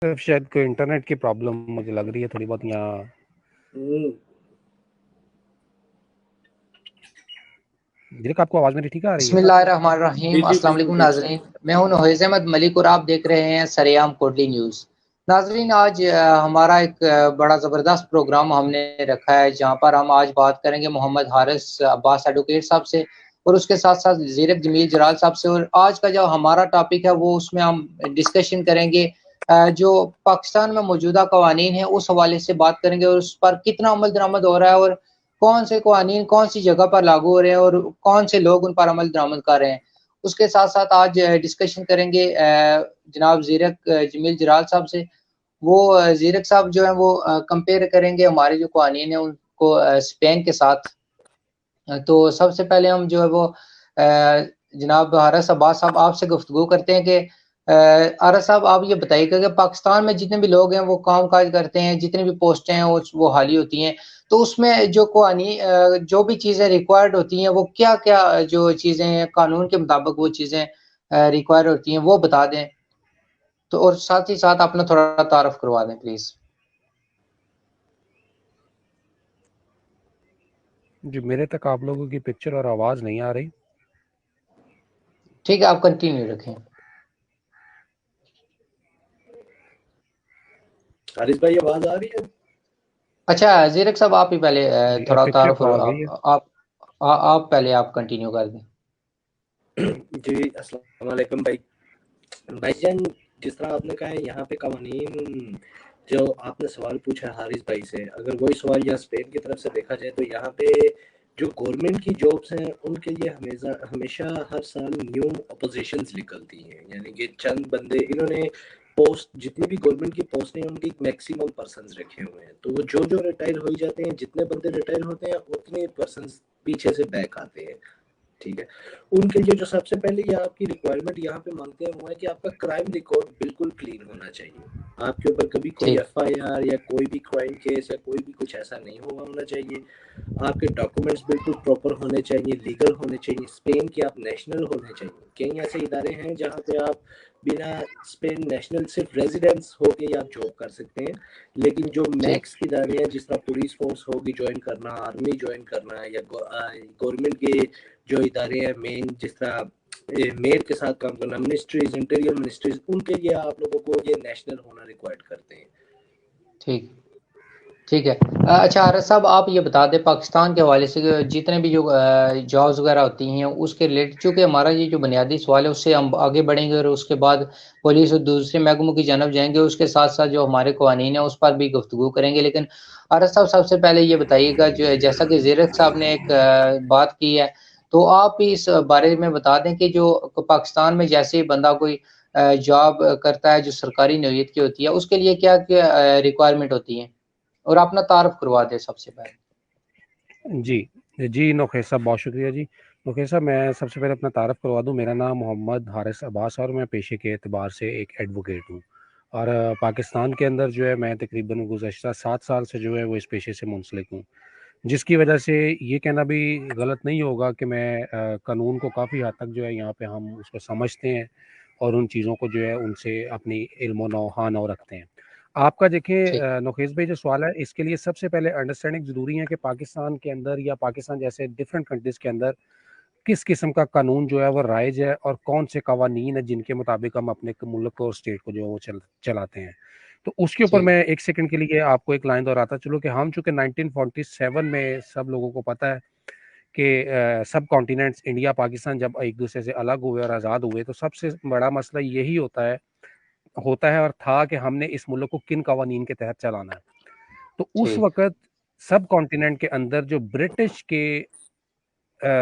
शायद कोई इंटरनेट की प्रॉब्लम मुझे लग रही है थोड़ी बहुत यहाँ। जीरक, आपको आवाज मेरी ठीक आ रही है? बिस्मिल्लाहिर्रहमानिर्रहीम। अस्सलाम वालेकुम नाजरीन, मैं हूं नोहेज़ अहमद मलिक और आप देख रहे हैं सरेआम कोटली न्यूज़। नाजरीन, आज हमारा एक बड़ा ज़बरदस्त प्रोग्राम हमने रखा है जहां पर हम आज बात करेंगे मोहम्मद हारिस अब्बास एडवोकेट साहब से और उसके साथ साथ ज़ीरक जमील जलाल साहब से। और आज का जो हमारा टॉपिक है वो उसमें हम डिस्कशन करेंगे जो पाकिस्तान में मौजूदा कवानीन है उस हवाले से बात करेंगे और उस पर कितना अमल दरामद हो रहा है और कौन से कवानीन कौन सी जगह पर लागू हो रहे हैं और कौन से लोग उन पर अमल दरामद कर रहे हैं। उसके साथ साथ आज डिस्कशन करेंगे जनाब ज़ीरक जमील जलाल साहब से। वो ज़ीरक साहब जो है वो कंपेयर करेंगे हमारे जो कवानीन है उनको स्पेन के साथ। तो सबसे पहले हम जो है वो जनाब हारिस अब्बास साहब आपसे गुफ्तगू करते हैं कि हारिस साहब, आप ये बताइएगा कि पाकिस्तान में जितने भी लोग हैं वो काम-काज करते हैं, जितनी भी पोस्टें हैं वो खाली होती हैं, तो उसमें जो जो भी चीज़ें रिक्वायर्ड होती हैं वो क्या-क्या जो चीज़ें हैं कानून के मुताबिक वो चीज़ें रिक्वायर होती हैं वो बता दें। तो और साथ ही साथ अपना थोड़ा तारुफ करवा दें प्लीज़। जी, मेरे तक आप लोगों की पिक्चर और आवाज नहीं आ रही। ठीक है, आप कंटिन्यू रखें। हारिस भाई, आवाज आ रही है? अच्छा ज़ीरक साहब, आप ही पहले जी, अब थोड़ा पिक्चर तारुफ तो आ गई है। आप पहले आप कंटिन्यू कर दें। जी, अस्सलाम वालेकुम भाई। भाईजान, जिस तरह आपने कहा है यहाँ पे कवानीन, जो आपने सवाल पूछा है हारिस भाई से, अगर वही सवाल यहाँ स्पेन की तरफ से देखा जाए तो यहाँ पे जो गवर्नमेंट की जॉब्स हैं उनके लिए हमेशा हमेशा हर साल न्यू अपोजिशंस निकलती हैं। यानी कि चंद बंदे इन्होंने पोस्ट, जितनी भी गवर्नमेंट की पोस्ट हैं उनकी मैक्सिमम पर्सन्स रखे हुए हैं, तो वो जो जो रिटायर हो जाते हैं, जितने बंदे रिटायर होते हैं उतने पर्सन्स पीछे से बैक आते हैं। ठीक है, उनके लिए जो सबसे पहले ये आपकी रिक्वायरमेंट यहाँ पे मांगते हैं वो है कि आपका क्राइम रिकॉर्ड बिल्कुल क्लीन होना चाहिए। आपके ऊपर कभी कोई ठीक। एफआईआर या कोई भी क्राइम केस या कोई भी कुछ ऐसा नहीं हुआ होना चाहिए। आपके डॉक्यूमेंट्स बिल्कुल प्रॉपर होने चाहिए, लीगल होने चाहिए, स्पेन के आप नेशनल होने चाहिए। कई ऐसे इदारे हैं जहाँ पे आप बिना स्पेन नेशनल सिर्फ रेजिडेंस होके आप जॉब कर सकते हैं, लेकिन जो ठीक। मैक्स इदारे हैं जिस तरह पुलिस फोर्स होगी ज्वाइन करना, आर्मी ज्वाइन करना, या गवर्नमेंट के जो इदारे हैं मेन, जिस तरह मेयर के साथ काम करना, मिनिस्ट्रीज, इंटीरियर मिनिस्ट्रीज, उनके लिए आप लोगों को ये नेशनल होना रिक्वायर्ड करते हैं। ठीक। ठीक है। अच्छा आरस साहब, आप ये बता दें पाकिस्तान के हवाले से कि जितने भी जो जॉब्स वगैरह होती हैं उसके रिलेटेड, चूँकि हमारा ये जो बुनियादी सवाल है उससे हम आगे बढ़ेंगे और उसके बाद पुलिस और दूसरे महकमों की जानब जाएंगे, उसके साथ साथ जो हमारे कवानीन है उस पर भी गुफ्तगू करेंगे। लेकिन आरस साहब, सबसे पहले ये बताइएगा, जो जैसा कि ज़ीरक साहब ने एक बात की है, तो आप भी इस बारे में बता दें कि जो पाकिस्तान में जैसे ही बंदा कोई जॉब करता है जो सरकारी नौयत की होती है उसके लिए क्या क्या रिक्वायरमेंट होती है, और अपना तारुफ करवा दे सबसे पहले। जी जी, नोखेर साहब बहुत शुक्रिया जी। नोखेर साहब, मैं सबसे पहले अपना तारफ़ करवा दूं। मेरा नाम मोहम्मद हारिस अब्बास और मैं पेशे के एतबार से एक एडवोकेट हूं और पाकिस्तान के अंदर जो है मैं तकरीबन गुज़श्ता 7 साल से जो है वो इस पेशे से मुंसलिक हूं, जिसकी वजह से ये कहना भी गलत नहीं होगा कि मैं कानून को काफ़ी हद तक जो है यहाँ पे हम उसको समझते हैं और उन चीज़ों को जो है उनसे अपनी इल्म नौ रखते हैं। आपका देखिए ठीक। नोखेज़ भाई, जो सवाल है इसके लिए सबसे पहले अंडरस्टैंडिंग ज़रूरी है कि पाकिस्तान के अंदर या पाकिस्तान जैसे डिफरेंट कंट्रीज़ के अंदर किस किस्म का कानून जो है वो राइज है और कौन से कवानीन है जिनके मुताबिक हम अपने मुल्क और स्टेट को जो है वो चलाते हैं। तो उसके ऊपर ठीक। मैं एक सेकंड के लिए आपको एक लाइन दोहराता चलो कि हम चूंकि 1947 में सब लोगों को पता है कि सब कॉन्टिनेंट्स इंडिया पाकिस्तान जब एक दूसरे से अलग हुए और आज़ाद हुए तो सबसे बड़ा मसला यही होता है और था कि हमने इस मुल्क को किन कवानीन के तहत चलाना है। तो उस ठीक। वक़्त सब कॉन्टिनेंट के अंदर जो ब्रिटिश के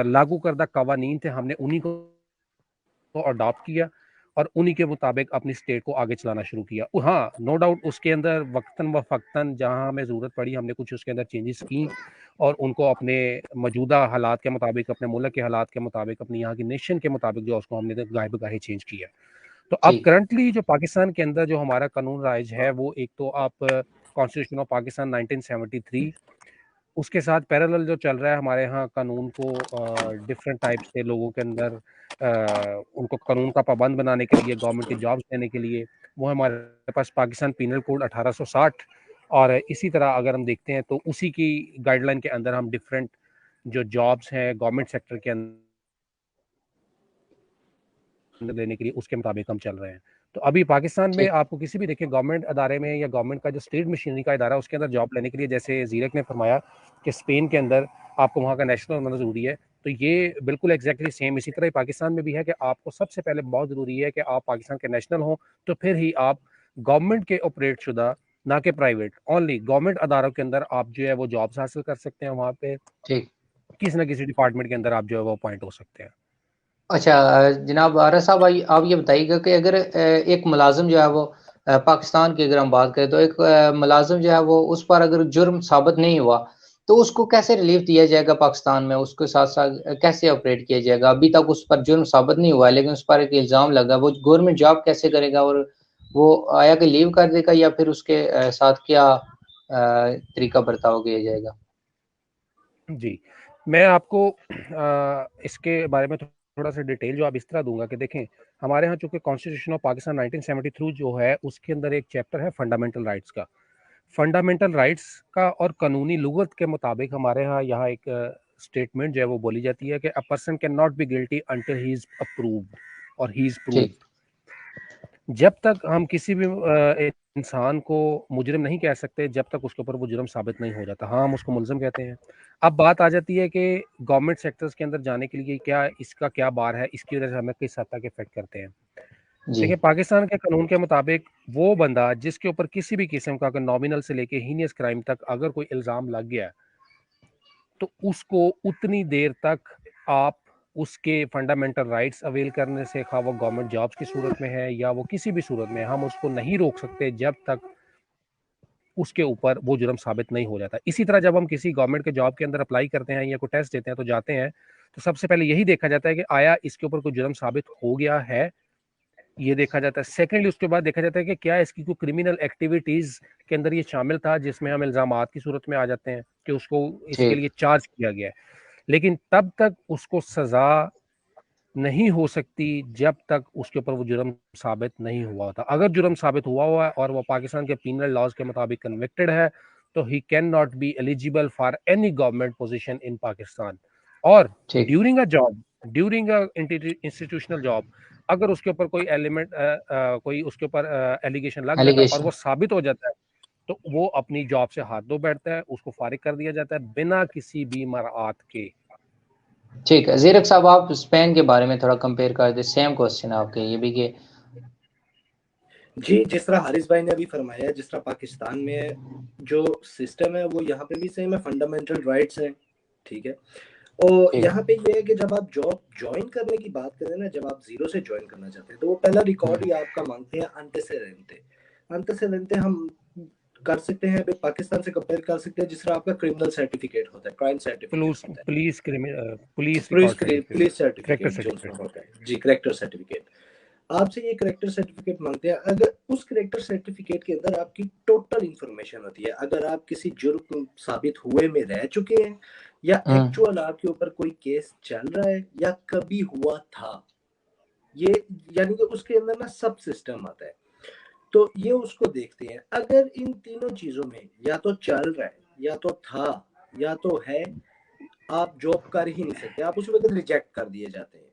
लागू करदा कवानीन थे, हमने उन्हीं को अडॉप्ट किया और उन्हीं के मुताबिक अपनी स्टेट को आगे चलाना शुरू किया। हाँ, नो डाउट उसके अंदर वक़्तन व फ़क्तन जहाँ हमें ज़रूरत पड़ी, हमने कुछ उसके अंदर चेंजेस की और उनको अपने मौजूदा हालात के मुताबिक, अपने मुल्क के हालात के मुताबिक, अपनी यहाँ की नेशन के मुताबिक जो उसको हमने गाहे-बगाहे चेंज किया। तो अब ठीक। करंटली जो पाकिस्तान के अंदर जो हमारा कानून राइज है वो एक तो आप कॉन्स्टिट्यूशन ऑफ पाकिस्तान 1973, उसके साथ पैरेलल जो चल रहा है हमारे यहाँ कानून को डिफरेंट टाइप से लोगों के अंदर उनको कानून का पाबंद बनाने के लिए, गवर्नमेंट की जॉब्स देने के लिए वो हमारे पास पाकिस्तान पीनल कोड 1860, और इसी तरह अगर हम देखते हैं तो उसी की गाइडलाइन के अंदर हम डिफरेंट जो जॉब्स हैं गवर्नमेंट सेक्टर के अंदर लेने के लिए उसके मुताबिक हम चल रहे हैं। तो अभी पाकिस्तान में ठीक आपको किसी भी देखिए गवर्नमेंट अदारे में या गवर्नमेंट का जो स्टेट मशीनरी का इदारा है उसके अंदर जॉब लेने के लिए, जैसे जीरक ने फरमाया कि स्पेन के अंदर आपको वहाँ का नेशनल होना ज़रूरी है, तो ये बिल्कुल एग्जैक्टली सेम इसी तरह ही पाकिस्तान में भी है कि आपको सबसे पहले बहुत ज़रूरी है कि आप पाकिस्तान के नेशनल हों, तो फिर ही आप गवर्नमेंट के ऑपरेट शुदा, ना कि प्राइवेट, ओनली गवर्नमेंट अदारों के अंदर आप जो है वो जॉब्स हासिल कर सकते हैं। वहाँ पे ठीक। किसी ना किसी डिपार्टमेंट के अंदर आप जो है वो अपॉइंट हो सकते हैं। अच्छा, जनाब आरा साहब, आप ये बताइएगा कि अगर एक मुलाजिम जो है वो पाकिस्तान की अगर हम बात करें, तो एक मुलाजिम जो है वो उस पर अगर जुर्म साबित नहीं हुआ, तो उसको कैसे रिलीफ दिया जाएगा पाकिस्तान में, उसके साथ साथ कैसे ऑपरेट किया जाएगा? अभी तक उस पर जुर्म साबित नहीं हुआ है, लेकिन उस पर एक इल्ज़ाम लगा, वो गवर्नमेंट जॉब कैसे करेगा? और वो आया कि लीव कर देगा, या फिर उसके साथ क्या तरीका बर्ताव किया जाएगा? जी, मैं आपको इसके बारे में थोड़ा सा डिटेल जो आप इस तरह दूंगा कि देखें, हमारे यहाँ चूंकि कॉन्स्टिट्यूशन ऑफ पाकिस्तान 1973 जो है उसके अंदर एक चैप्टर है फंडामेंटल राइट्स का। फंडामेंटल राइट्स का और कानूनी लुगत के मुताबिक हमारे यहाँ एक स्टेटमेंट जो है वो बोली जाती है कि a person can not be guilty until he is approved और ही इज प्रूव्ड। ठीक जब तक हम किसी भी इंसान को मुजरिम नहीं कह सकते जब तक उसके ऊपर वो जुर्म साबित नहीं हो जाता। हाँ, हम उसको मुलजिम कहते हैं। अब बात आ जाती है कि गवर्नमेंट सेक्टर्स के अंदर जाने के लिए क्या इसका क्या बार है, इसकी वजह से हमें किस हद तक इफेक्ट करते हैं। जी। देखिए, पाकिस्तान के कानून के मुताबिक वो बंदा जिसके ऊपर किसी भी किस्म का नॉमिनल से लेके हीनियस क्राइम तक अगर कोई इल्ज़ाम लग गया, तो उसको उतनी देर तक आप उसके फंडामेंटल राइट्स अवेल करने से, खा वो गवर्नमेंट जॉब्स की सूरत में है या वो किसी भी सूरत में, हम उसको नहीं रोक सकते जब तक उसके ऊपर वो जुर्म साबित नहीं हो जाता। इसी तरह जब हम किसी गवर्नमेंट के जॉब के अंदर अप्लाई करते हैं या कोई टेस्ट देते हैं तो जाते हैं, तो सबसे पहले यही देखा जाता है कि आया इसके ऊपर कोई जुर्म साबित हो गया है, ये देखा जाता है। सेकेंडली उसके बाद देखा जाता है कि क्या इसकी कोई क्रिमिनल एक्टिविटीज के अंदर ये शामिल था जिसमें हम इल्जामात की सूरत में आ जाते हैं कि उसको इसके ठीक लिए चार्ज किया गया है। लेकिन तब तक उसको सजा नहीं हो सकती जब तक उसके ऊपर वो जुर्म साबित नहीं हुआ होता। अगर जुर्म साबित हुआ है और वो पाकिस्तान के पीनल लॉज के मुताबिक कन्विक्टेड है, तो he can not be eligible for any government position in Pakistan. और ठीक during a job, during a institutional job, अगर उसके ऊपर कोई एलिमेंट कोई उसके ऊपर एलिगेशन लग जाता है और एलिगेशन। वो साबित हो जाता है, तो वो अपनी जॉब से हाथ धो बैठता है, उसको फारिग कर दिया जाता है बिना किसी भी मराआत के। ठीक है, ज़ीरक साहब, आप स्पेन के बारे में थोड़ा कंपेयर कर दे। सेम क्वेश्चन आपके ये भी कि जी, जिस तरह हारिस भाई ने अभी फरमाया, जिस तरह पाकिस्तान में जो सिस्टम है वो यहाँ पे भी सेम है, फंडामेंटल राइट्स है, ठीक है। और ठीक। यहाँ पे ये है कि जब आप जॉब ज्वाइन करने की बात करें ना, जब आप जीरो से ज्वाइन करना चाहते हैं, तो वो पहला रिकॉर्ड ही आपका मांगते हैं अंतेसेरेंते। अंतेसेरेंते हम कर सकते हैं, पाकिस्तान से कंपेयर कर सकते हैं जिस तरह आपका क्रिमिनल सर्टिफिकेट होता है, क्राइम सर्टिफिकेट पुलिस होता है, police police record certificate, police character certificate जो उसमें सर्टिफिकेट। होता है जी, करेक्टर सर्टिफिकेट। आपसे ये करेक्टर सर्टिफिकेट मांगते हैं। अगर उस करेक्टर सर्टिफिकेट के अंदर आपकी टोटल इंफॉर्मेशन होती है, अगर आप किसी जुर्म साबित हुए में रह चुके हैं, या एक्चुअल आपके ऊपर कोई केस चल रहा है, या कभी हुआ था, ये यानी कि उसके अंदर ना सब सिस्टम आता है। तो ये उसको देखते हैं। अगर इन तीनों चीजों में या तो चल रहा है, या तो था, या तो है, आप जॉब कर ही नहीं सकते, आप उसी वक्त रिजेक्ट कर दिए जाते हैं।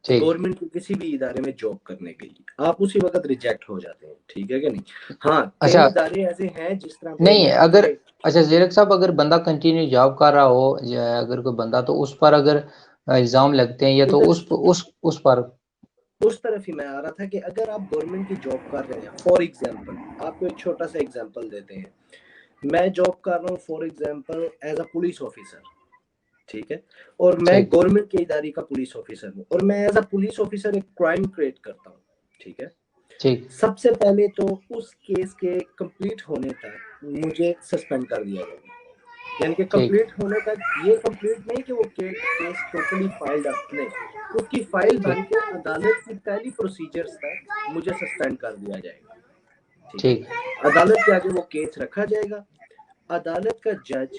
ठीक गवर्नमेंट के किसी भी इदारे में जॉब करने के लिए आप उसी वक्त रिजेक्ट हो जाते हैं, ठीक है कि नहीं? हाँ, कई अच्छा इदारे ऐसे हैं जिस तरह पे नहीं, मैं अगर ये अच्छा ज़ीरक साहब, अगर बंदा कंटिन्यू जॉब कर रहा हो, या अगर कोई बंदा, तो उस पर अगर इल्ज़ाम लगते हैं, या तो उधर उस पर। उस तरफ ही मैं आ रहा था कि अगर आप गवर्नमेंट की जॉब कर रहे हैं, फॉर एग्जांपल आपको एक छोटा सा एग्जांपल देते हैं। मैं जॉब कर रहा हूँ for example as a police officer, ठीक है, और मैं ठीक गवर्नमेंट के इदारे का पुलिस ऑफिसर हूँ, और मैं एज अ पुलिस ऑफिसर एक क्राइम क्रिएट करता हूँ, ठीक है। ठीक सबसे पहले तो उस केस के कंप्लीट होने तक मुझे सस्पेंड कर दिया जाएगा, यानी कि ठीक कंप्लीट होने तक। ये कंप्लीट नहीं कि वो केस टोटली फाइल्ड अप, नहीं, उसकी फाइल ठीक बन के अदालत की पहली प्रोसीजर्स तक मुझे सस्पेंड कर दिया जाएगा, ठीक है। ठीक अदालत के आगे वो केस रखा जाएगा, अदालत का जज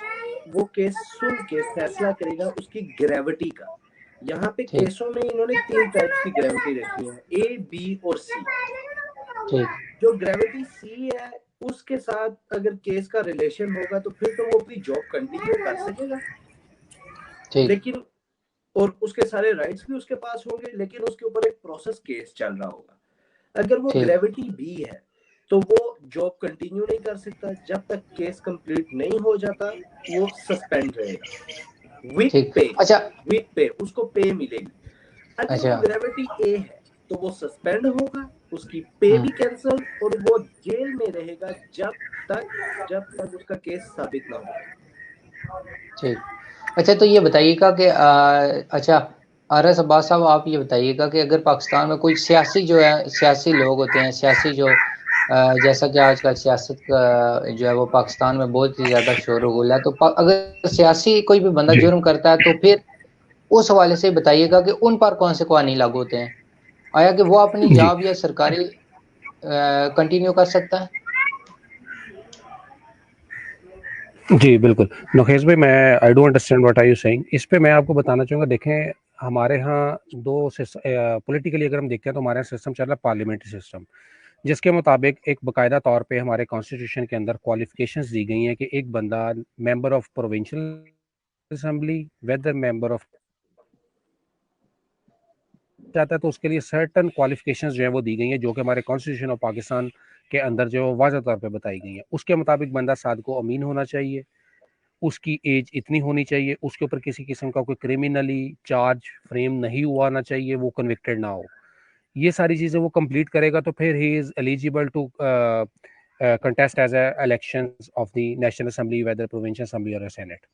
वो केस सुन के फैसला करेगा उसकी ग्रेविटी का। यहाँ पे ठीक केसों में इन्होंने 3 टाइप्स की ग्रेविटी रखी है, ए, बी और सी। ठीक जो ग्रेविटी सी है उसके साथ अगर केस का रिलेशन होगा तो फिर तो वो अपनी जॉब कंटिन्यू कर सकेगा, ठीक लेकिन और उसके सारे राइट्स भी उसके पास होंगे, लेकिन उसके ऊपर एक प्रोसेस केस चल रहा होगा। अगर वो ठीक ग्रेविटी बी है तो वो जॉब कंटिन्यू नहीं कर सकता जब तक केस कंप्लीट नहीं हो जाता, वो सस्पेंड रहेगा। विथ ठीक। पे, अच्छा विथ पे उसको पे मिलेगी। अगर वो अच्छा। ग्रेविटी ए है तो वो सस्पेंड होगा, उसकी पे भी कैंसल, और वो जेल में रहेगा जब तक उसका केस साबित ना हो। ठीक। अच्छा तो ये बताइएगा कि अच्छा आरएस अब्बास साहब, आप ये बताइएगा कि अगर पाकिस्तान में कोई सियासी जो है, सियासी लोग होते हैं, सियासी जो जैसा कि आजकल सियासत का जो है वो पाकिस्तान में बहुत ही ज़्यादा शोर-गुल है, तो अगर सियासी कोई भी बंदा जी जुर्म करता है तो फिर उस हवाले से बताइएगा कि उन पर कौन से कानून लागू होते हैं? आया कि वो अपनी जी जॉब या सरकारी कंटिन्यू कर सकता है? जी बिल्कुल। नोखेस भाई, मैं I do understand what are you saying. इस पे मैं आपको बताना चाहूँगा, देखें हमारे यहाँ दो पॉलिटिकली अगर हम देखते हैं तो हमारे यहाँ सिस्टम चल रहा है पार्लियामेंट्री सिस्टम, जिसके मुताबिक एक बाकायदा तौर पे हमारे कॉन्स्टिट्यूशन के अंदर क्वालिफिकेशंस दी गई हैं कि एक बंदा member of provincial assembly, whether member of जाता है तो उसके लिए सर्टन क्वालिफिकेशंस जो है वो दी गई हैं, जो कि हमारे कॉन्स्टिट्यूशन ऑफ पाकिस्तान के अंदर जो वाज़ह तौर पे बताई गई हैं। उसके मुताबिक बंदा साद को अमीन होना चाहिए, उसकी एज इतनी होनी चाहिए, उसके ऊपर किसी किस्म का कोई क्रिमिनली चार्ज फ्रेम नहीं हुआ ना चाहिए, वो कन्विक्टेड ना हो। ये सारी चीज़ें वो कंप्लीट करेगा तो फिर he is eligible to contest as elections of the national assembly, whether provincial assembly और सेनेट। ठीक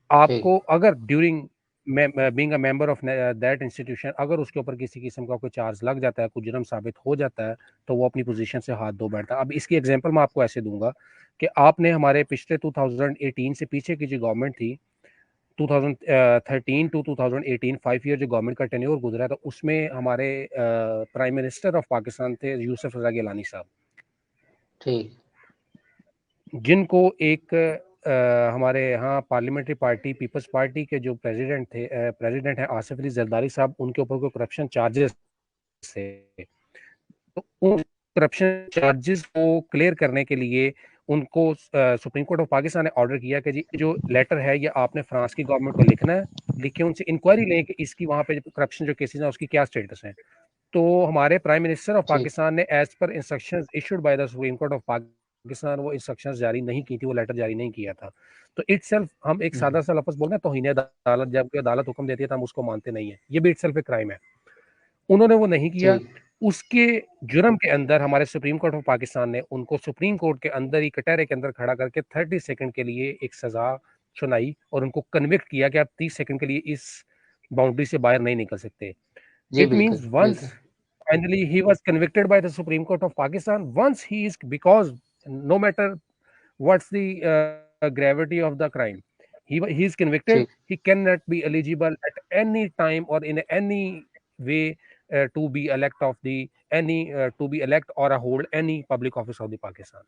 आपको अगर during being a member of that institution अगर उसके ऊपर किसी किस्म का कोई चार्ज लग जाता है, कोई जुर्म साबित हो जाता है, तो वो अपनी पोजीशन से हाथ धो बैठता है। अब इसकी एग्जांपल मैं आपको ऐसे दूंगा कि आपने हमारे पिछले 2018 से पीछे की जो गवर्नमेंट थी, 2013 टू 2018 5 ईयर जो गवर्नमेंट का टेन्योर गुजरा, तो उसमें हमारे प्राइम मिनिस्टर ऑफ पाकिस्तान थे यूसुफ रजा गिलानी साहब, ठीक जिनको एक हमारे यहाँ पार्लियामेंट्री पार्टी पीपल्स पार्टी के जो प्रेसिडेंट हैं आसिफ अली जरदारी साहब, उनके ऊपर कोई करप्शन चार्जेस थे। तो उन करप्शन चार्जेस को क्लियर करने के लिए उनको सुप्रीम कोर्ट ऑफ पाकिस्तान ने ऑर्डर किया कि जी जो लेटर है ये आपने फ्रांस की गवर्नमेंट को लिखना है, लिख के उनसे इंक्वायरी लें कि इसकी वहाँ पे करप्शन जो केसेस हैं उसकी क्या स्टेटस है। तो हमारे प्राइम मिनिस्टर ऑफ ठीक पाकिस्तान ने as per instructions issued by the supreme court of Pakistan वो इंस्ट्रक्शंस जारी नहीं की थी, वो लेटर जारी नहीं किया था। तो इटसेल्फ हम एक सादा सा लफ्ज बोल रहे हैं तौहीन अदालत, जबकि अदालत हुक्म देती है तो हम उसको मानते नहीं है, ये भी इटसेल्फ एक क्राइम है। उन्होंने वो नहीं किया। ठीक उसके जुर्म के अंदर हमारे सुप्रीम कोर्ट ऑफ पाकिस्तान ने उनको सुप्रीम कोर्ट के अंदर ही कटहरे के अंदर खड़ा करके 30 सेकंड के लिए एक सजा सुनाई और उनको कन्विक्ट किया कि आप 30 सेकंड के लिए इस बाउंड्री से बाहर नहीं निकल सकते। जी It बिल्कुल means once बिल्कुल। finally he was convicted by the Supreme Court of Pakistan, once he is, because no matter what's the gravity of the crime, he is convicted, ठीक he cannot be eligible at any time or in any way to be elect of the any to be elect or hold any public office of the Pakistan.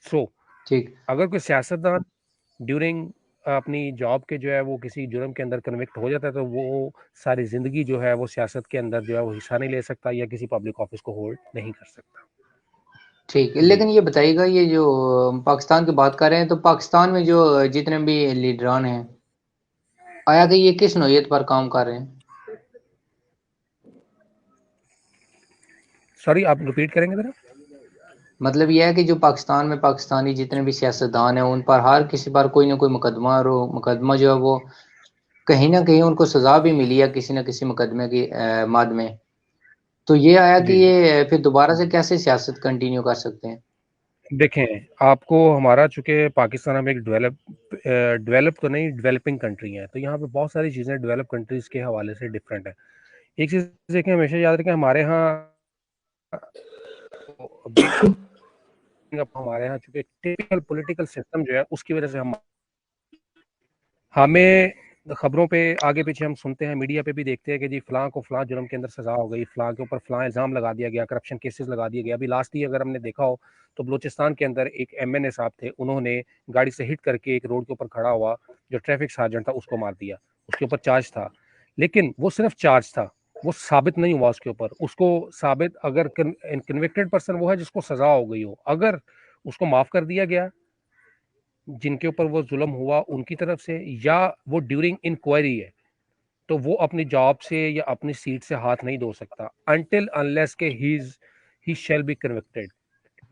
So ठीक अगर कोई सियासतदान during अपनी job के जो है वो किसी जुर्म के अंदर कन्विक्ट हो जाता है तो वो सारी ज़िंदगी जो है वो सियासत के अंदर जो है वो हिस्सा नहीं ले सकता या किसी पब्लिक ऑफिस को होल्ड नहीं कर सकता। ठीक। जी लेकिन ये बताइएगा, ये जो पाकिस्तान की बात कर रहे हैं, तो पाकिस्तान में जो जितने भी लीडरान हैं, आया कि ये किस नौयत पर काम कर रहे हैं? सॉरी, आप रिपीट करेंगे ज़रा। मतलब ये है कि जो पाकिस्तान में पाकिस्तानी जितने भी सियासतदान हैं उन पर हर किसी पर कोई ना कोई मुकदमा, और वो मुकदमा जो है वो कहीं ना कहीं उनको सजा भी मिली है किसी न किसी मुकदमे की मद में। तो ये आया कि जी ये फिर दोबारा से कैसे सियासत कंटिन्यू कर सकते हैं? देखें, आपको हमारा चूंकि पाकिस्तान हम एक डेवलप तो नहीं डेवलपिंग कंट्री है, तो यहाँ पे बहुत सारी चीज़ें डेवलप कंट्रीज़ के हवाले से डिफरेंट है। एक चीज़ देखें, हमेशा याद रखें, हमारे यहाँ हमारे यहाँ चूंकि टिपिकल पॉलिटिकल सिस्टम जो है उसकी वजह से हमें खबरों पे आगे पीछे हम सुनते हैं, मीडिया पे भी देखते हैं कि जी फलां को फलां जुर्म के अंदर सजा हो गई, फलां के ऊपर फलां इल्ज़ाम लगा दिया गया, करप्शन केसेस लगा दिए गए। अभी लास्ट ही अगर हमने देखा हो तो बलूचिस्तान के अंदर एक एमएनए साहब थे, उन्होंने गाड़ी से हिट करके एक रोड के ऊपर खड़ा हुआ जो ट्रैफिक सार्जेंट था उसको मार दिया। उसके ऊपर चार्ज था, लेकिन वो सिर्फ चार्ज था, वो साबित नहीं हुआ उसके ऊपर, उसको साबित, अगर कन्विक्टेड पर्सन वो है जिसको सजा हो गई हो, अगर उसको माफ कर दिया गया जिनके ऊपर वो जुल्म हुआ उनकी तरफ से, या वो ड्यूरिंग इंक्वायरी है, तो वो अपनी जॉब से या अपनी सीट से हाथ नहीं धो सकता अनटिल अनलेस के ही शैल बी कन्विक्टेड।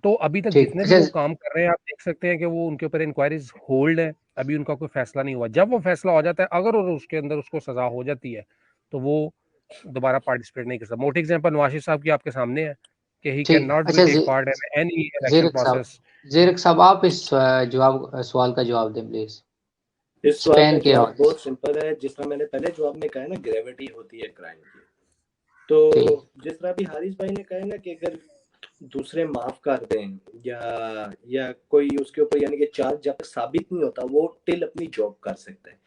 तो अभी तक ठीक। जितने भी अच्छा। लोग काम कर रहे हैं, आप देख सकते हैं कि वो उनके ऊपर इंक्वायरीज होल्ड है, अभी उनका कोई फैसला नहीं हुआ। जब वो फैसला हो जाता है, अगर और उसके अंदर उसको सजा हो जाती है, तो वो दोबारा पार्टिसिपेट नहीं कर सकता। मोटी एग्जांपल नवाज साहब की आपके सामने है कि ही कैन ठीक। नॉट बी अच्छा take part in any election जीरक साहब, प्रोसेस। जीरक साहब आप इस सवाल का जवाब दें प्लीज। इस सवाल का स्पेन के जवाब हवाले से। बहुत सिंपल है। जिस तरह मैंने पहले जवाब में कहा है ना, ग्रेविटी होती है क्राइम की। ठीक। तो जिस तरह भी हारिस भाई ने कहा है ना कि अगर दूसरे माफ कर दें या कोई उसके ऊपर यानी कि चार्ज जब तक साबित नहीं होता वो टिल अपनी जॉब कर सकता है।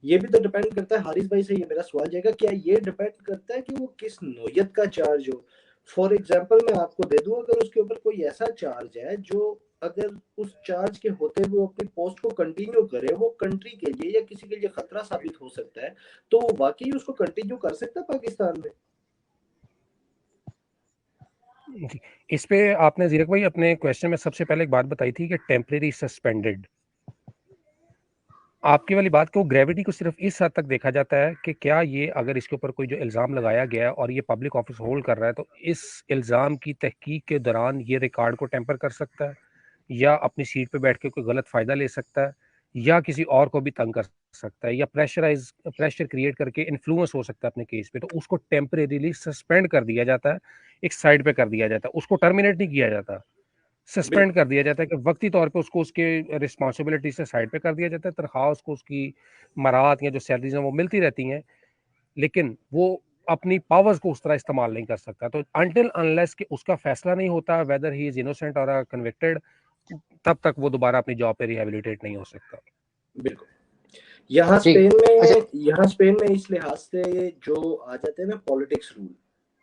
ये भी तो डिपेंड करता है हारिस भाई से। ये मेरा सवाल जाएगा, क्या ये डिपेंड करता है कि वो किस नौयत का चार्ज हो। फॉर एग्जाम्पल मैं आपको दे दूं, अगर उसके ऊपर कोई ऐसा चार्ज है जो अगर उस चार्ज के होते हुए अपनी पोस्ट को कंटिन्यू करे, वो कंट्री के लिए या किसी के लिए खतरा साबित हो सकता है, तो वो वाकई उसको कंटिन्यू कर सकता है पाकिस्तान में। इस पे आपने जीरक भाई अपने क्वेश्चन में सबसे पहले एक बात बताई थी कि टेम्परेरी सस्पेंडेड। आपकी वाली बात को, ग्रेविटी को सिर्फ इस हद तक देखा जाता है कि क्या ये, अगर इसके ऊपर कोई जो इल्ज़ाम लगाया गया है और ये पब्लिक ऑफिस होल्ड कर रहा है, तो इस इल्ज़ाम की तहकीक के दौरान ये रिकॉर्ड को टेम्पर कर सकता है, या अपनी सीट पे बैठ के कोई गलत फ़ायदा ले सकता है, या किसी और को भी तंग कर सकता है, या प्रेशर क्रिएट करके इन्फ्लुएंस हो सकता है अपने केस पे, तो उसको टेम्परेरीली सस्पेंड कर दिया जाता है, एक साइड पे कर दिया जाता है, उसको टर्मिनेट नहीं किया जाता, सस्पेंड बिल्कुल। कर दिया जाता है कि वक्ती तौर पे उसको उसके रिस्पॉन्सिबिलिटी से साइड पे कर दिया जाता है। तनख्वाह उसको उसकी मराहत या जो सैलरीज हैं वो मिलती रहती हैं, लेकिन वो अपनी पावर्स को उस तरह इस्तेमाल नहीं कर सकता। तो अनटिल अनलेस कि उसका फैसला नहीं होता वेदर ही इज इनोसेंट और कन्विक्टेड, तब तक वो दोबारा अपनी जॉब पे रिहेबिलिटेट नहीं हो सकता। बिल्कुल। यहाँ ठीक। स्पेन अच्छा। में यहाँ स्पेन में इस लिहाज से जो आ जाते हैं ना पॉलिटिक्स रूल,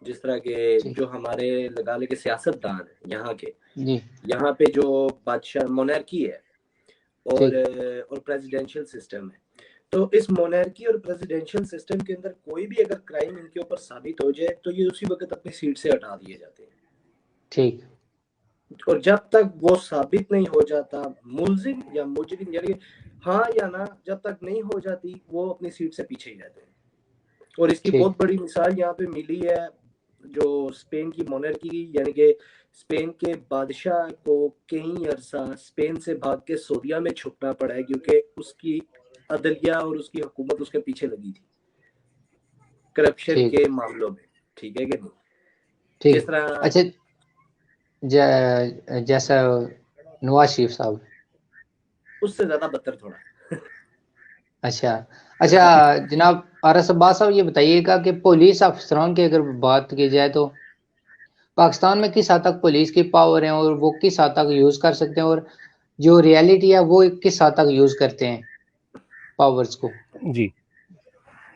जिस तरह के ठीक। जो हमारे लगा ले के सियासतदान है यहाँ के, जी। यहाँ पे जो बादशाह मोनार्की है और ठीक। और प्रेसिडेंशियल सिस्टम है। तो इस मोनार्की और प्रेसिडेंशियल सिस्टम के अंदर कोई भी अगर क्राइम इनके ऊपर साबित हो जाए तो ये उसी वक्त अपनी सीट से हटा दिए जाते हैं। ठीक। और जब तक वो साबित नहीं हो जाता, मुलजिम या मुजरिम यानी हाँ या ना जब तक नहीं हो जाती, वो अपनी सीट से पीछे ही रहते हैं। और इसकी ठीक। बहुत बड़ी मिसाल यहाँ पे मिली है, जो स्पेन की मोनार्की की, यानी कि स्पेन के बादशाह को कई अरसा स्पेन से भाग के सऊदीया में छुपना पड़ा है, क्योंकि उसकी अदलिया और उसकी हुकूमत उसके पीछे लगी थी करप्शन ठीक। के मामलों में। ठीक है कि नहीं? जिस ठीक। तरह अच्छा। जैसा नवाज शरीफ साहब। उससे ज्यादा बदतर थोड़ा। अच्छा। अच्छा जनाब आरएस अब्बास साहब, ये बताइएगा कि पुलिस अफसरों की अगर बात की जाए तो पाकिस्तान में किस हद तक पुलिस की पावर है और वो किस हद तक यूज कर सकते हैं, और जो रियलिटी है वो किस हद तक यूज करते हैं पावर्स को। जी,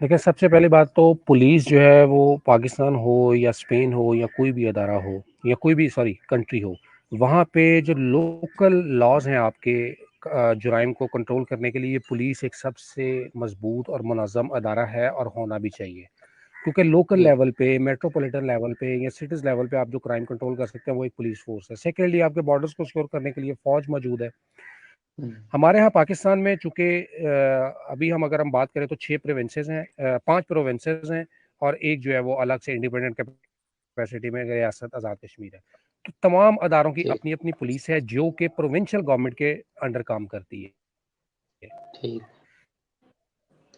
देखिए सबसे पहली बात तो पुलिस जो है वो पाकिस्तान हो या स्पेन हो या कोई भी अदारा हो या कोई भी सॉरी कंट्री हो, वहाँ पे जो लोकल लॉज हैं आपके जुराइम को कंट्रोल करने के लिए, पुलिस एक सबसे मजबूत और मुनज़्ज़म अदारा है और होना भी चाहिए। क्योंकि लोकल जी। लेवल पे, मेट्रोपॉलिटन लेवल पे या सिटीज़ लेवल पे आप जो क्राइम कंट्रोल कर सकते हैं वो एक पुलिस फोर्स है। सेकेंडली, आपके बॉर्डर्स को सिक्योर करने के लिए फ़ौज मौजूद है। हम्म। हमारे यहाँ पाकिस्तान में चूँकि अभी अगर हम बात करें तो 6 प्रोविंसेस हैं, 5 प्रोविंसेस हैं, और एक जो है वो अलग से इंडिपेंडेंट कैपेसिटी में रियासत आज़ाद कश्मीर है। तो तमाम अदारों की ठीक। अपनी-अपनी पुलिस है जो कि प्रोविंशियल गवर्नमेंट के अंडर काम करती है। ठीक।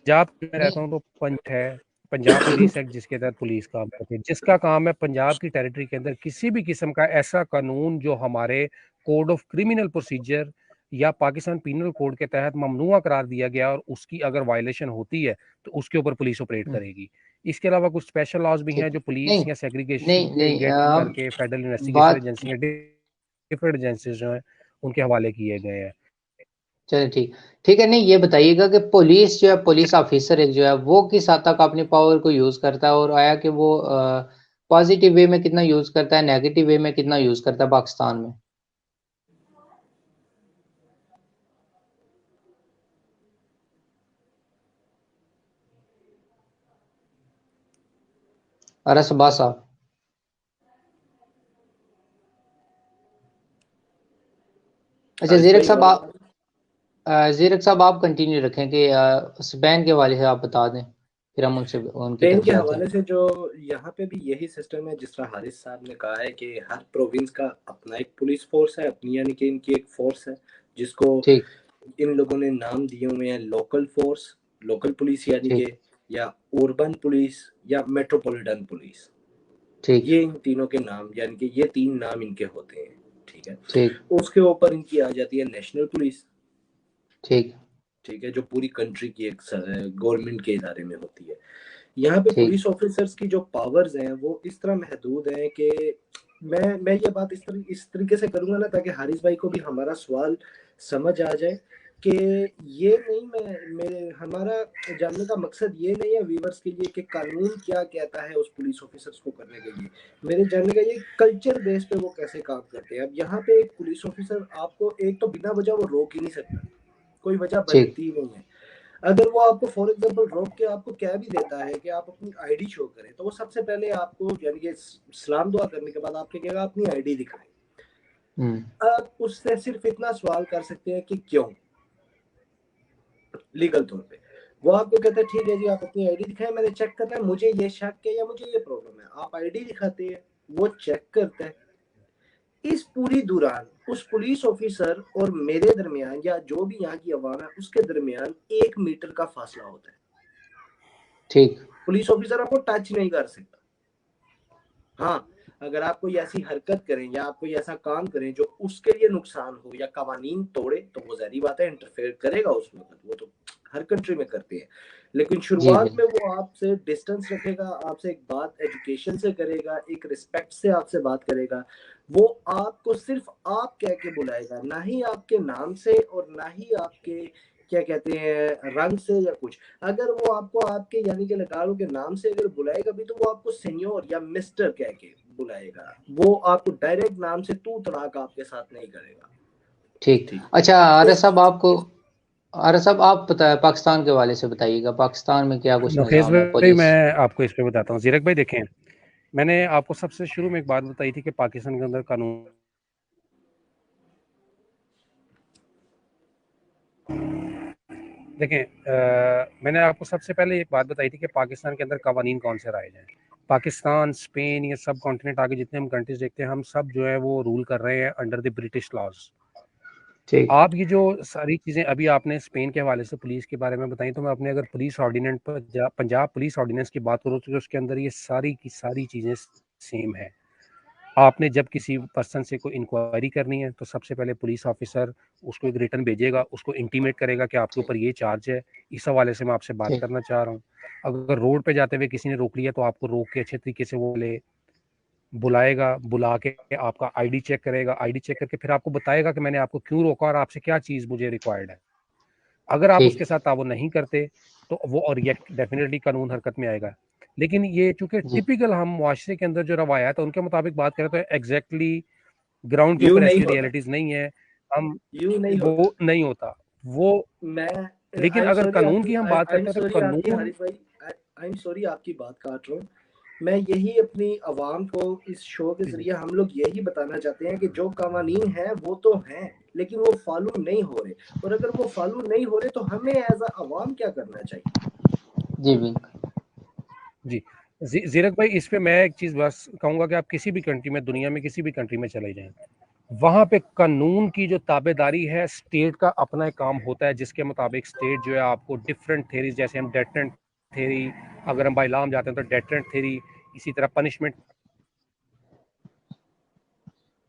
पंजाब में नहीं। रहता हूँ तो पंच है, पंजाब पुलिस एक्ट जिसके तहत पुलिस काम करती है, जिसका काम है पंजाब की टेरिटरी के अंदर किसी भी किस्म का ऐसा कानून जो हमारे कोड ऑफ क्रिमिनल प्रोसीजर या पाकिस्तान पीनल कोड के तहत ममनुआ करार दिया गया और उसकी अगर वायलेशन होती है तो उसके ऊपर पुलिस ऑपरेट करेगी। इसके अलावा कुछ स्पेशल लॉज भी हैं ठीक। जो पुलिस नहीं। या सेग्रीगेशन नहीं। नहीं गेट करके फेडरल इन्वेस्टिगेशन बात। एजेंसी या डिफरेंट एजेंसीज जो हैं उनके हवाले किए गए हैं। चलिए ठीक। ठीक है। नहीं, ये बताइएगा कि पुलिस जो है, पुलिस ऑफिसर एक जो है वो किस हद तक अपनी पावर को यूज करता है, और आया कि वो पॉजिटिव वे में कितना यूज करता है, नेगेटिव वे में कितना यूज करता है पाकिस्तान में। अरस अब्बास साहब। अच्छा हारिस जीरक भाई साहब आवाज आ आप, रही है? जीरक साहब आप कंटिन्यू रखें कि स्पेन के हवाले से आप बता दें, फिर हम उनसे उनकी पेन तरफ के जाते हैं। हवाले से जो यहाँ पे भी यही सिस्टम है, जिस तरह हारिस साहब ने कहा है कि हर प्रोविंस का अपना एक पुलिस फोर्स है अपनी, यानी कि इनकी एक फोर्स है जिसको ठीक इन लोगों ने नाम दिए हुए हैं लोकल फोर्स, लोकल पुलिस यानी ठीक कि, या अर्बन पुलिस या मेट्रोपॉलिटन पुलिस। ठीक ये इन तीनों के नाम, यानी कि ये तीन नाम इनके होते हैं। ठीक है। ठीक उसके ऊपर इनकी आ जाती है नेशनल पुलिस। ठीक ठीक है, जो पूरी कंट्री की एक गवर्नमेंट के इदारे में होती है। यहाँ पे ठीक पुलिस ऑफिसर्स की जो पावर्स हैं वो इस तरह महदूद हैं कि मैं ये बात इस तरीके से करूंगा ना, ताकि हारिस भाई को भी हमारा सवाल समझ आ जाए कि ये नहीं, मैं मेरे हमारा जानने का मकसद ये नहीं है व्यूवर्स के लिए कि कानून क्या कहता है उस पुलिस ऑफिसर्स को करने के लिए। मेरे जानने का ये कल्चर बेस पे वो कैसे काम करते हैं। अब यहाँ पे एक पुलिस ऑफिसर आपको एक तो बिना वजह वो रोक ही नहीं सकता, कोई वजह ठीक बनती ही नहीं है। अगर वो आपको फॉर एग्जांपल रोक के आपको क्या भी देता है कि आप अपनी आईडी शो करें, तो वो सबसे पहले आपको यानी कि सलाम दुआ करने के बाद आपके कहेगा अपनी आईडी दिखाएं। हम्म आप उससे सिर्फ इतना सवाल कर सकते हैं कि क्यों, लीगल तौर पे। वो आपको कहता है ठीक है जी आप अपनी आईडी दिखाएं, मैंने चेक करना है, मुझे ये शक है या मुझे ये प्रॉब्लम है। आप आईडी दिखाते हैं, वो चेक करता है। इस पूरी दौरान उस पुलिस ऑफिसर और मेरे दरमियान या जो भी यहाँ की आवाम है उसके दरमियान 1 मीटर का फासला होता है। ठीक पुलिस ऑफिसर आपको टच नहीं कर सकता। हाँ, अगर आप कोई ऐसी हरकत करें या आप कोई ऐसा काम करें जो उसके लिए नुकसान हो या कवानीन तोड़े, तो वो जारी बात है इंटरफेयर करेगा उस वक्त, वो तो हर कंट्री में करते हैं। लेकिन जी शुरुआत में बिल्कुल वो आपसे डिस्टेंस रखेगा, आपसे एक बात एजुकेशन से करेगा, एक रिस्पेक्ट से आपसे बात करेगा। वो आपको सिर्फ आप कह के बुलाएगा, ना ही आपके नाम से और ना ही आपके क्या कहते हैं रंग से या कुछ। अगर वो आपको आपके यानी कि लगा लो के नाम से अगर बुलाएगा भी, तो वो आपको सीनियर या मिस्टर कह के बुलाएगा। वो आपको डायरेक्ट नाम से तू तड़ाक आपके साथ नहीं करेगा। ठीक। ठीक। अच्छा तो आरिफ साहब आपको, अरे साहब आप बताए पाकिस्तान के हवाले से बताइएगा, पाकिस्तान में क्या कुछ नोखेस निज़ाम है भाई पुलिस। मैं आपको इस पे बताता हूँ। जीरक भाई देखें, मैंने आपको सबसे शुरू में एक बात बताई थी कि पाकिस्तान के अंदर कानून, देखें मैंने आपको सबसे पहले एक बात बताई थी कि पाकिस्तान के अंदर कवानीन कौन से राइज हैं। पाकिस्तान, स्पेन, ये सब कॉन्टिनेंट आगे जितने हम कंट्रीज देखते हैं, हम सब जो है वो रूल कर रहे हैं अंडर द ब्रिटिश लॉज। ठीक आप ये जो सारी चीज़ें अभी आपने स्पेन के हवाले से पुलिस के बारे में बताई, तो मैं अपने अगर पुलिस ऑर्डिनेंस पर पंजाब पुलिस ऑर्डिनेंस की बात करूँ तो उसके अंदर ये सारी की सारी चीज़ें सेम है। आपने जब किसी पर्सन से कोई इंक्वायरी करनी है तो सबसे पहले पुलिस ऑफिसर उसको एक रिटर्न भेजेगा, उसको इंटीमेट करेगा कि आपके ठीक ऊपर ये चार्ज है, इस हवाले से मैं आपसे बात ठीक करना चाह रहा हूँ। अगर रोड पे जाते हुए किसी ने रोक लिया तो आपको रोक के अच्छे तरीके से वो ले बुलाएगा, बुला के आपका आईडी चेक करेगा, आईडी चेक करके फिर आपको बताएगा कि मैंने आपको क्यों रोका और आपसे क्या चीज़ मुझे रिक्वायर्ड है। अगर आप ठीक उसके साथ ताउन नहीं करते तो वो और रिएक्ट डेफिनेटली कानून हरकत में आएगा। लेकिन ये चूंकि जी टिपिकल हम मुआशरे के अंदर जो रवायात है उनके मुताबिक बात करें तो एग्जैक्टली ग्राउंड के यू ऊपर नहीं ऐसी होता, रियलिटीज नहीं है। हम यू नहीं होता। वो नहीं होता वो। मैं लेकिन आई एम अगर सॉरी कानून आपकी, की हम बात आई एम करते हैं तो सॉरी आपकी कानून, हारिस भाई, आई एम सॉरी आपकी बात काट रहा हूँ। मैं यही अपनी आवाम को इस शो के जरिए हम लोग यही बताना चाहते हैं कि जो कवानीन है वो तो हैं, लेकिन वो फॉलो नहीं हो रहे। और अगर वो फॉलो नहीं हो रहे तो हमें एज अ आवाम क्या करना चाहिए। जी बिल्कुल जी जीरक भाई इस पे मैं एक चीज़ बस कहूँगा कि आप किसी भी कंट्री में, दुनिया में किसी भी कंट्री में चले जाएं, वहाँ पे कानून की जो ताबेदारी है, स्टेट का अपना एक काम होता है जिसके मुताबिक स्टेट जो है आपको डिफरेंट थेरीज, जैसे हम डेटरेंट थेरी, अगर हम बाइलाम जाते हैं तो डेटरेंट थेरी, इसी तरह पनिशमेंट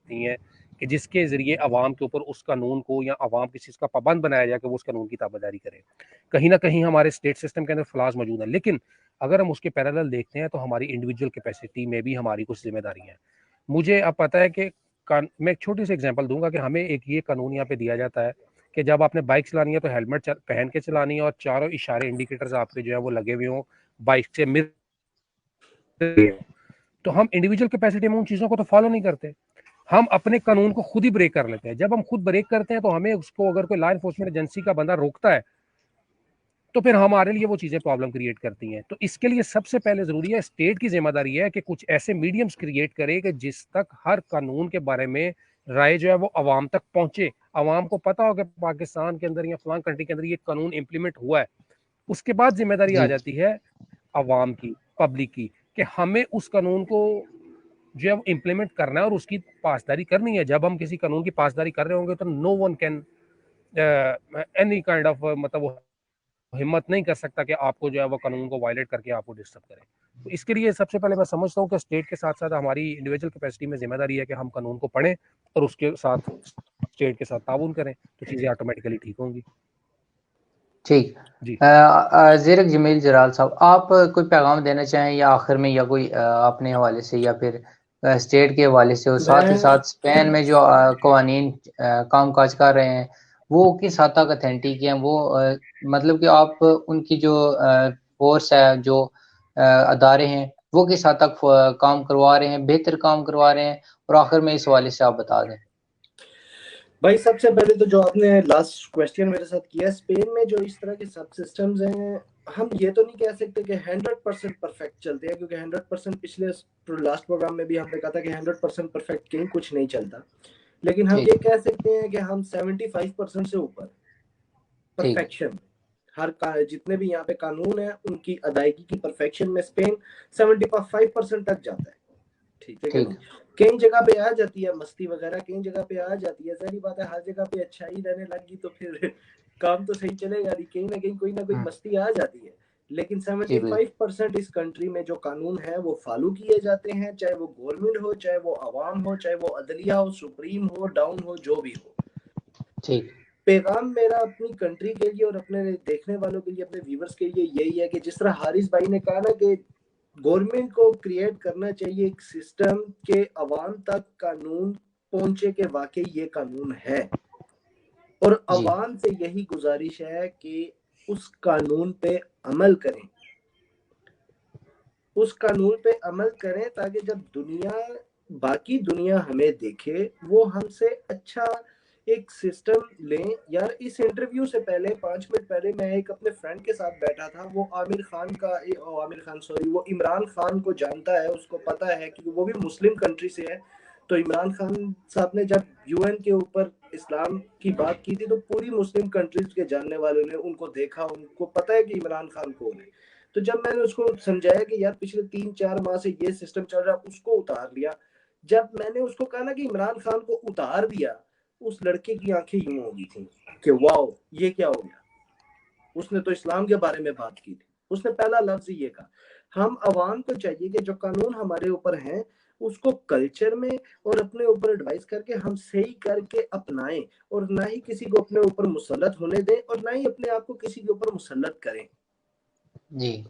नहीं है कि जिसके जरिए अवाम के ऊपर उस कानून को या अवाम किसी चीज़ का पाबंद बनाया जाए कि वो उस कानून की ताबेदारी करे। कहीं ना कहीं हमारे स्टेट सिस्टम के अंदर फ्लॉज मौजूद है, लेकिन अगर हम उसके पैरेलल देखते हैं तो हमारी इंडिविजुअल कैपेसिटी में भी हमारी कुछ जिम्मेदारी है। मुझे अब पता है कि मैं एक छोटी सी एग्जांपल दूंगा कि हमें एक ये कानून यहाँ पे दिया जाता है कि जब आपने बाइक चलानी है तो हेलमेट पहन के चलानी है और चारों इशारे इंडिकेटर्स आपके जो है वो लगे हुए हों, बाइक से मिर, तो हम इंडिविजुअल कैपेसिटी में उन चीज़ों को तो फॉलो नहीं करते। हम अपने कानून को खुद ही ब्रेक कर लेते हैं। जब हम खुद ब्रेक करते हैं तो हमें उसको, अगर कोई लॉ इन्फोर्समेंट एजेंसी का बंदा रोकता है तो फिर हमारे लिए वो चीज़ें प्रॉब्लम क्रिएट करती हैं। तो इसके लिए सबसे पहले ज़रूरी है, स्टेट की जिम्मेदारी है कि कुछ ऐसे मीडियम्स क्रिएट करे कि जिस तक हर कानून के बारे में राय जो है वो आवाम तक पहुंचे, आवाम को पता हो कि पाकिस्तान के अंदर या फलां कंट्री के अंदर ये कानून इम्प्लीमेंट हुआ है। उसके बाद जिम्मेदारी आ जी जाती है आवाम की, पब्लिक की, कि हमें उस कानून को जो है वो इम्प्लीमेंट करना है और उसकी पासदारी करनी है। जब हम किसी कानून की पासदारी कर रहे होंगे तो no one can any kind of मतलब वो हिम्मत नहीं कर सकता कि आपको जो है वो कानून को वायलेट करके आपको डिस्टर्ब करे। तो इसके लिए सबसे पहले मैं समझता हूँ कि स्टेट के साथ साथ हमारी इंडिविजुअल कैपेसिटी में जिम्मेदारी है कि हम कानून को पढ़ें और उसके साथ स्टेट के साथ ताउन करें, तो चीज़ें ऑटोमेटिकली ठीक होंगी। ठीक। जी ज़ीरक जमील जलाल साहब, आप कोई पैगाम देना चाहें या आखिर में, या कोई अपने हवाले से या फिर स्टेट के हवाले से, और साथ ही साथ स्पेन में जो कवानीन काम काज कर रहे हैं वो किस हद तक अथेंटिक हैं, वो मतलब कि आप उनकी जो फोर्स है, जो अदारे हैं, वो किस हद तक काम करवा रहे हैं, बेहतर काम करवा रहे हैं, और आखिर में इस हवाले से आप बता दें। भाई सबसे पहले तो जो आपने लास्ट क्वेश्चन मेरे साथ किया, स्पेन में जो इस तरह के सब सिस्टम्स हैं, हम ये तो नहीं कह सकते कि 100% परफेक्ट चलते हैं, क्योंकि 100% पिछले लास्ट प्रोग्राम में भी हमने कहा था कि 100% परफेक्ट कहीं कुछ नहीं चलता, लेकिन हम ये कह सकते हैं कि हम 75% से ऊपर परफेक्शन, जितने भी यहाँ पे कानून है उनकी अदायगी की परफेक्शन में स्पेन 75% तक जाता है। ठीक है। कई जगह पे आ जाती है मस्ती वगैरह, कई जगह पे आ जाती है, सारी बात है, हर जगह पे अच्छाई रहने लगी तो फिर काम तो सही चलेगा नहीं, कहीं ना कहीं कोई ना कोई मस्ती आ जाती है। लेकिन 75% इस कंट्री में जो कानून है वो फॉलो किए जाते हैं, चाहे वो गवर्नमेंट हो, चाहे वो आवाम हो, चाहे वो अदलिया हो, सुप्रीम हो, डाउन हो, जो भी हो। ठीक। पैगाम मेरा अपनी कंट्री के लिए और अपने देखने वालों के लिए, अपने व्यूवर्स के लिए यही है कि जिस तरह हारिस भाई ने कहा ना कि गवर्नमेंट को क्रिएट करना चाहिए एक सिस्टम के अवाम तक कानून पहुंचे कि वाकई ये कानून है, और अवाम से यही गुजारिश है कि उस कानून पे अमल करें, उस कानून पे अमल करें, ताकि जब बाकी दुनिया हमें देखे वो हमसे अच्छा एक सिस्टम लें। यार इस इंटरव्यू से पहले 5 मिनट पहले मैं एक अपने फ्रेंड के साथ बैठा था, वो वो इमरान खान को जानता है, उसको पता है कि वो भी मुस्लिम कंट्री से है। तो इमरान खान साहब ने जब यूएन के ऊपर इस्लाम की बात की थी तो पूरी मुस्लिम कंट्रीज के जानने वालों ने उनको देखा, उनको पता है कि इमरान खान कौन है। तो जब मैंने उसको समझाया कि यार पिछले 3-4 माह से ये सिस्टम चल रहा है, उसको उतार लिया। जब मैंने उसको कहा ना कि इमरान खान को उतार दिया, उस लड़के की आंखें यूं हो गई थी कि वाओ ये क्या हो गया, उसने तो इस्लाम के बारे में बात की थी। उसने पहला लफ्ज ये कहा। हम अवाम को चाहिए कि जो कानून हमारे ऊपर हैं उसको कल्चर में और अपने ऊपर एडवाइस करके हम सही करके अपनाएं, और ना ही किसी को अपने ऊपर मुसल्लत होने दें और ना ही अपने आप को किसी के ऊपर मुसल्लत करें जी,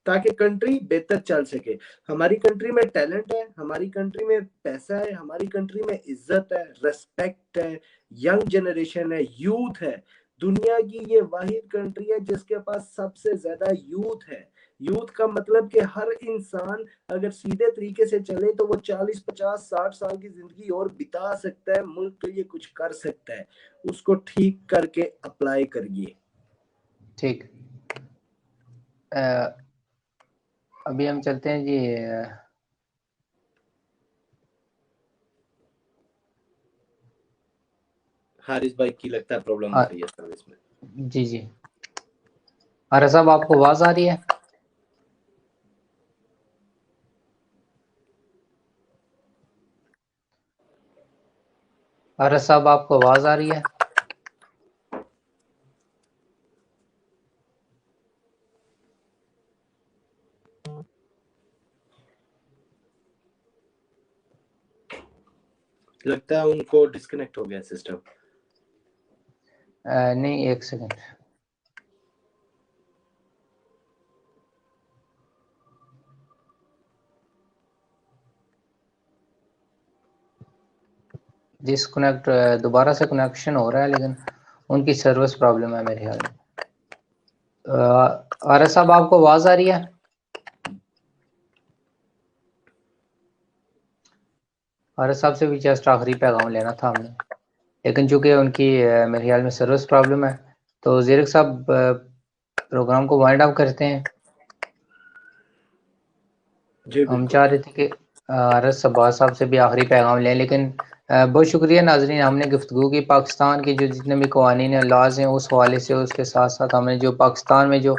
ताकि कंट्री बेहतर चल सके। हमारी कंट्री में टैलेंट है, हमारी कंट्री में पैसा है, हमारी कंट्री में इज्जत है, रेस्पेक्ट है, यंग जनरेशन है, यूथ है। दुनिया की ये वाहिद कंट्री है जिसके पास सबसे ज्यादा यूथ है। यूथ का मतलब कि हर इंसान अगर सीधे तरीके से चले तो वो 40-50-60 साल की जिंदगी और बिता सकता है, मुल्क के लिए कुछ कर सकता है। उसको ठीक करके अप्लाई करिए। ठीक। अभी हम चलते हैं जी। हारिस भाई की लगता है प्रॉब्लम आ रही है सर्विस में। जी जी, आरा साहब आपको आवाज आ रही है? आरा साहब आपको आवाज आ रही है? लगता है उनको डिस्कनेक्ट हो गया सिस्टम। नहीं, एक सेकंड। डिस्कनेक्ट, दोबारा से कनेक्शन हो रहा है, लेकिन उनकी सर्विस प्रॉब्लम है मेरे ख्याल में। आरा साहब आपको आवाज आ रही है? आरा साहब से भी जस्ट आखिरी पैगाम लेना था हमने, लेकिन चूंकि उनकी मेरे ख्याल में सर्विस प्रॉब्लम है, तो ज़ीरक साहब प्रोग्राम को वाइंड अप करते हैं। जी हम बिल्कुल। चाह रहे थे कि हारिस अब्बास साहब से भी आखिरी पैगाम लें, लेकिन बहुत शुक्रिया नाजरीन, हमने गुफ्तगू की पाकिस्तान के जो जितने भी कवानीन हैं, लॉज हैं, उस हवाले से, उसके साथ साथ हमने जो पाकिस्तान में जो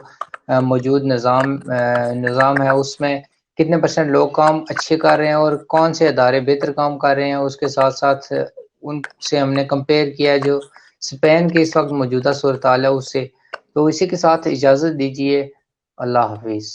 मौजूद निज़ाम है उसमें कितने परसेंट लोग काम अच्छे कर रहे हैं और कौन से अदारे बेहतर काम कर रहे हैं, उसके साथ साथ उनसे हमने कंपेयर किया जो स्पेन की इस वक्त मौजूदा सूरत हाल है उससे। तो इसी के साथ इजाज़त दीजिए, अल्लाह हाफिज़।